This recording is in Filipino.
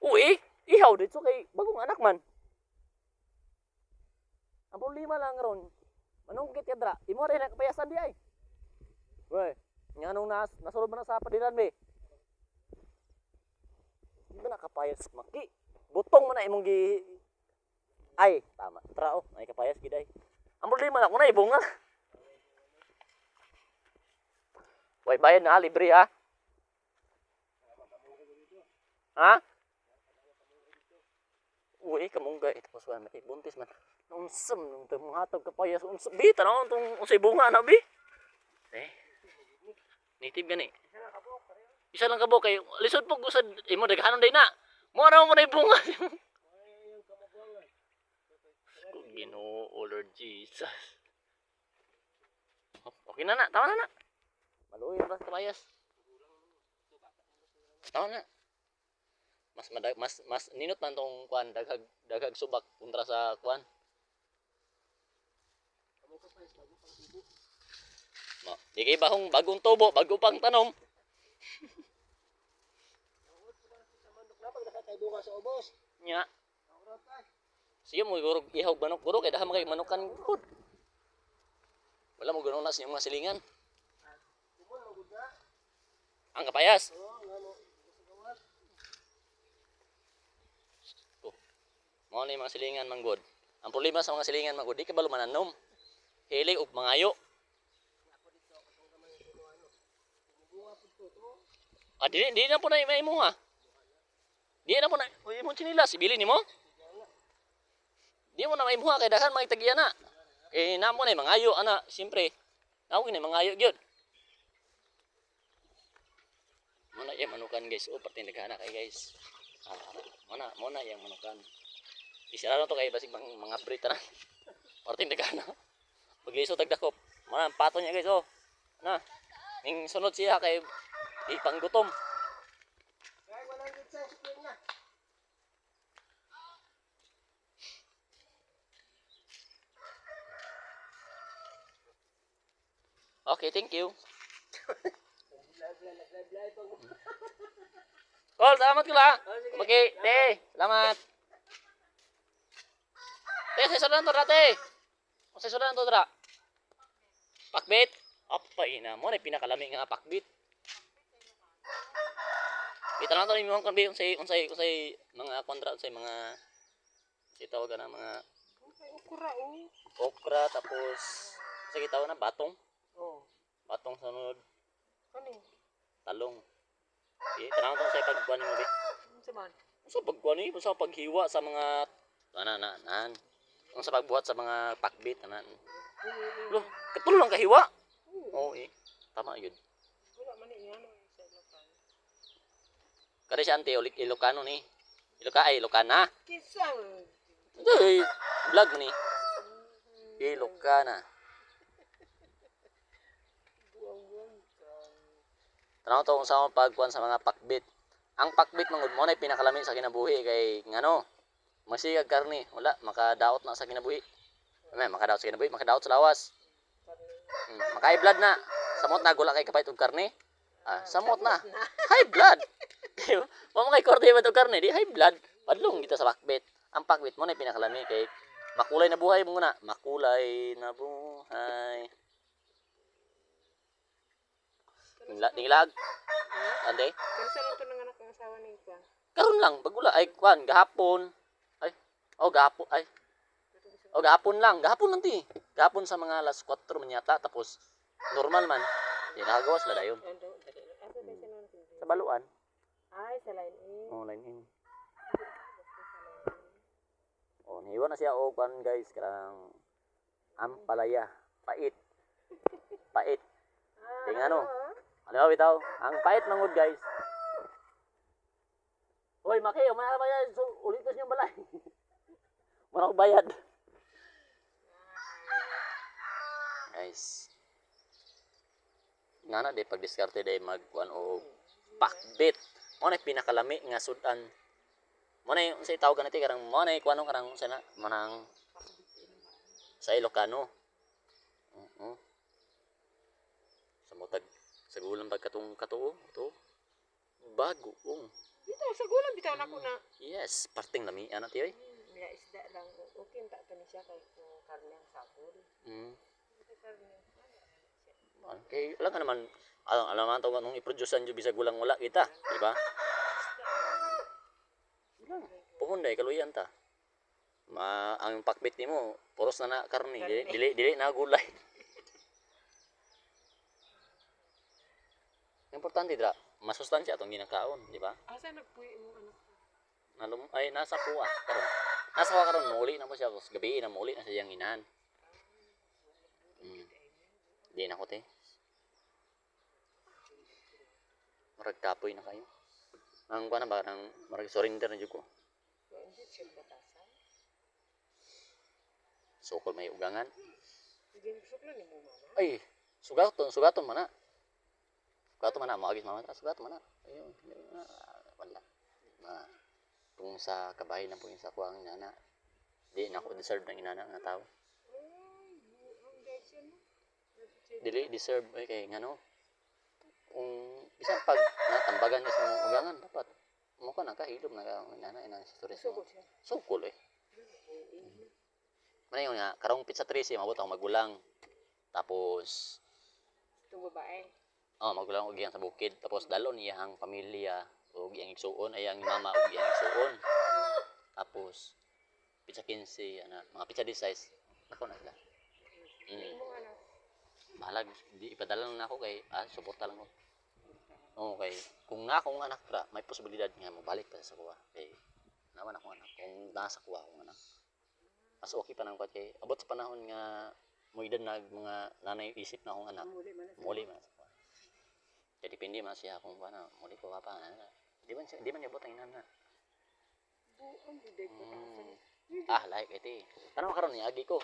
Uy, ihaw dito kay bagong anak man. Ang problema lang ron, manungkit ka dra, imo rin nakapayasan di ay. Wey, nga nung nasulod man na sa padiran be. Di ba nakapayas maki? Butong man na imong gi... Ay, tama. Trao, ay kapayas giday. Ang problema lang, kuna ibunga. Way, bayad na, libre ha. Ha? Uy, kamungga. Ito pa suwan, may buntis man. Unsam, nung hatag kapayas. Unsam, bi, tanaw itong unsay bunga na, bi. Eh, native gani. Isa lang kabok kay lisod po gusad imo daghanon day na. Mo na mo na bunga. Ginoo, Lord Jesus. Okay na na, tama na na. Maluoy ra kabayas. Tama na. Mas ninot man tong kuan daghag subak kontra sa kuan. Di kay bagong tubo, bago pang tanom. Nya. Siya mo gurog ihog manok gurog kay daha magay manukan gud. Wala mo ganoon nas yung mga silingan. Ang kapayas. Mo ni mga silingan manggod. Ang problema sa mga silingan manggod di ka balo mananom. Hilig og mangayo. Di na po na imo ha. Di na po na imong chinilas ibili nimo. Di mo na maimuha kay daghan may tagiya na. Eh namo na mangayo ana, siyempre. Nawo ni mangayo gyud. Mana yang manukan guys, oh pertin daghan kay guys. Mana yang manukan. Isira na to kay basig mga brita na. Pertin daghan. Pagliso tagdakop. Mana pato niya guys oh. Na. Ning sunod siya kay ipanggutom. Okay, thank you. Kol, salamat ko la. Okay, te, salamat. Te, sa sudan to dra, te. Sa sudan to dra. Pakbit. Apa ina mo na pinakalami nga pakbit. Kita lang to ni mo kan bi unsay mga kontra unsay mga si tawag na mga okra tapos sa gitaw na batong. Oh. Batong sunod. Kani? Talong. Okay, tanang to sa pagkuan mo bi. Sa man. Sa pagkuan ni, sa paghiwa sa mga nan. Ang sa pagbuhat sa mga pakbit tanan. Lo, katulo lang kahiwa. Oo eh. Tama yun. Wala man ni ano sa Ilocano. Kada siya ante Ilocano ni. Ilocana. Kisang. Ay, vlog ni. Ilocana. Tanaw to kung sa pagkuan sa mga pakbit. Ang pakbit mangud mo na pinakalami sa kinabuhi kay ngano. Masigag karni, wala makadaot na sa kinabuhi. Makadaot sa kinabuhi, makadaot sa lawas. Makai blood na. Samot na gula kay kapait og karne. Samot na. High blood. Mo kay korte ba og karne, di high blood. Padlong kita sa pakbit. Ang pakbit mo na pinakalami kay makulay na buhay mo na. Makulay na buhay. Nilag. Ande? Pero sa lang to ng anak ng asawa ni Kwan. Karon lang bagula ay kwan gahapon. Gahapon lang. Gahapon lang ti. Gahapon sa mga alas 4 man yata tapos normal man. Di nakagawa sila dayon. Sa baluan. Ay, sa line in. Oh, line in. Oh, niwa na siya og kwan guys karang ampalaya. Pait. Ting ano? Ano bitaw? Ang pait mangud guys. Hoy, Maki, umaya ba yan? So, ulitos niyong balay. Muna ko bayad. Guys. Nana, di pag-diskarte day magkuhan o pakbit. Muna pinakalami nga sudan. Muna yung sa tawag ganiti, karang muna yung kuhanong karang sana, manang sa Ilocano. Sa mutag, sa gulang pagkatong katuo, ito, bago, Bitaw, sa gulang bitaw na ko na. Yes, parting lami ana tiyoy. May isda lang. Okay, tak to ni siya kay kung karne ang sabol. Mm. Sa karne. Okay, alam ka naman, alam naman ito nung i-produce ang bisa gulang wala kita, di ba? Puhunday, kaluyan ta. Ang pakbit nimo, puros na na karni, dili na gulay. Importante dra, masustansya atong ginakaon, di ba? Asa nagpuy mo anak ka? Ay nasa kuha karon. Nasa kuha karon muli na mo siya, kus gabi na muli na sa iyang inahan. Di na ko te. Marag kapoy na kayo. Ang kuha na ba, ang marag surrender na dyan ko. Hindi siya batasan. Sukol may ugangan. Hindi gusto ko ni mo mama. Ay, sugaton man na. Sugaton man na, makagis mama, sugaton man na. Ayun, wala. Kung sa kabahay lang po yung sa kuwang inana, di na ako deserve ng inana nga tao. Dili deserve, kay ngano, kung bisan pag natambagan ka sa mga ugangan, dapat mo ka nakahilom na ka inana sa turis mo. Sukol eh. Mana yun nga, karong pizza 13, mabot ako magulang. Tapos, Itong babae. magulang og iyang sa bukid. Tapos dalon iyang pamilya og iyang igsuon, ay ang mama og iyang igsuon. Tapos pizza 15 ana, mga pizza 16. Ako na sila. Balag di ipadala lang ako kay suporta lang ko. Okay, kung nga akong anak ra, may posibilidad nga mabalik pa sa kuha. Kay naman ako anak, kung nasa kuha akong anak. Mas okay pa nang kay abot sa panahon nga mo edad na mga nanay isip na akong anak. Muli man sa kuha. Kaya depende man siya kung paano muli ko pa. Di man niya botang inana. Buong biday ko. Like ito eh. Tanong karon ni agi ko.